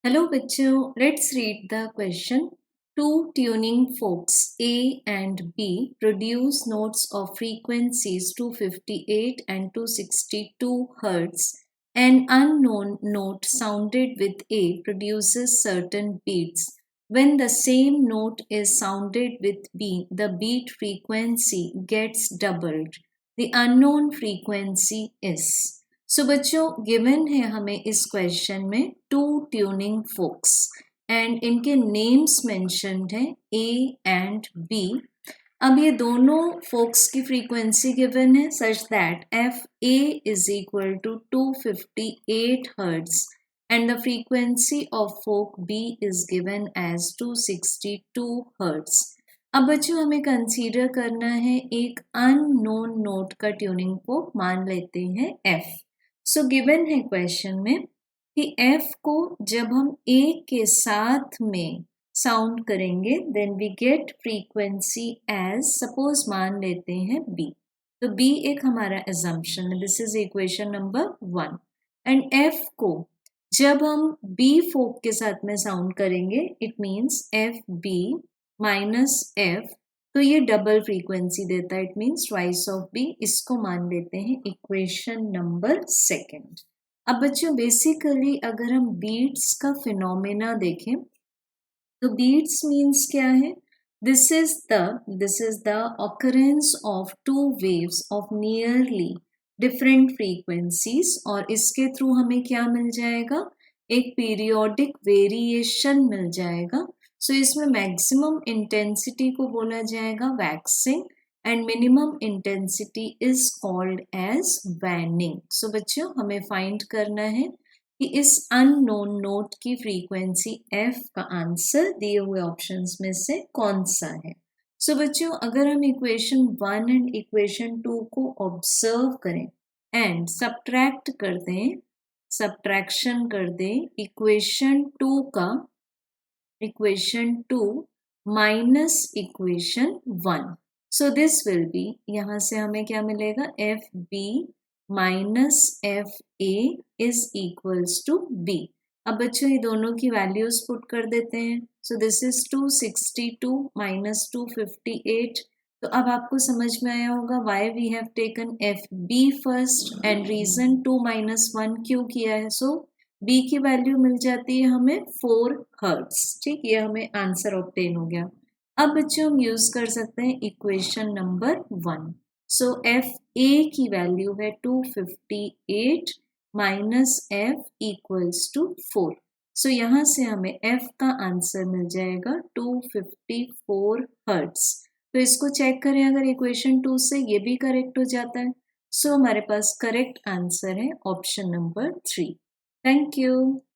Hello bachcho, let's read the question. Two tuning forks A and B produce notes of frequencies 258 and 262 Hz. An unknown note sounded with A produces certain beats. When the same note is sounded with B, the beat frequency gets doubled. The unknown frequency is. सो बच्चों given है हमें इस question में to tuning focus and इनके names mentioned हैं A and B. अब ये दोनों फोक्स की फ्रीक्वेंसी गिवन है such that F A is equal to 258 hertz and the frequency of fork B is given as 262 hertz. अब बच्चों हमें कंसीडर करना है एक अननोन नोट का ट्यूनिंग फोक, मान लेते हैं एफ। सो गिवन है क्वेश्चन में कि एफ को जब हम ए के साथ में साउंड करेंगे then we get frequency as, suppose मान लेते हैं बी। तो बी एक हमारा एजम्पशन है, this is equation number 1। And F को जब हम बी फोक के साथ में साउंड करेंगे it means F B minus F, तो ये डबल फ्रीक्वेंसी देता है, it means twice of B. इसको मान लेते हैं इक्वेशन नंबर 2। अब बच्चों बेसिकली अगर हम बीट्स का फिनोमेना देखें तो बीट्स मीन्स क्या है, this is the occurrence of two waves of nearly different frequencies, और इसके थ्रू हमें क्या मिल जाएगा, एक पीरियोडिक वेरिएशन मिल जाएगा। सो इसमें मैक्सिमम इंटेंसिटी को बोला जाएगा waxing and minimum intensity is called as waning. So बच्चों हमें फाइंड करना है कि इस अननोन नोट की फ्रीक्वेंसी एफ का आंसर दिए हुए ऑप्शंस में से कौन सा है। सो बच्चों अगर हम इक्वेशन 1 एंड इक्वेशन 2 को ऑब्जर्व करें एंड सब्ट्रैक्ट कर दें, सब्ट्रैक्शन कर दें इक्वेशन 2 का, equation 2 minus equation 1, so this will be, यहाँ से हमें क्या मिलेगा, F B minus F A is equals to B. अब बच्चों ये दोनों की वैल्यूज पुट कर देते हैं। So this is 262 minus 258। तो अब आपको समझ में आया होगा why we have taken F B first and region 2 minus 1 क्यों किया है। सो बी की वैल्यू मिल जाती है हमें 4 हर्ट्ज। ठीक, ये हमें आंसर ऑब्टेन हो गया। अब बच्चों हम यूज कर सकते हैं equation number 1। So F A की वैल्यू है 258 माइनस एफ इक्वल्स टू 4। सो यहाँ से हमें एफ का आंसर मिल जाएगा 254 हर्ट्ज। तो इसको चेक करें, अगर इक्वेशन 2 से ये भी करेक्ट हो जाता है। सो हमारे पास करेक्ट आंसर है ऑप्शन नंबर 3। Thank you.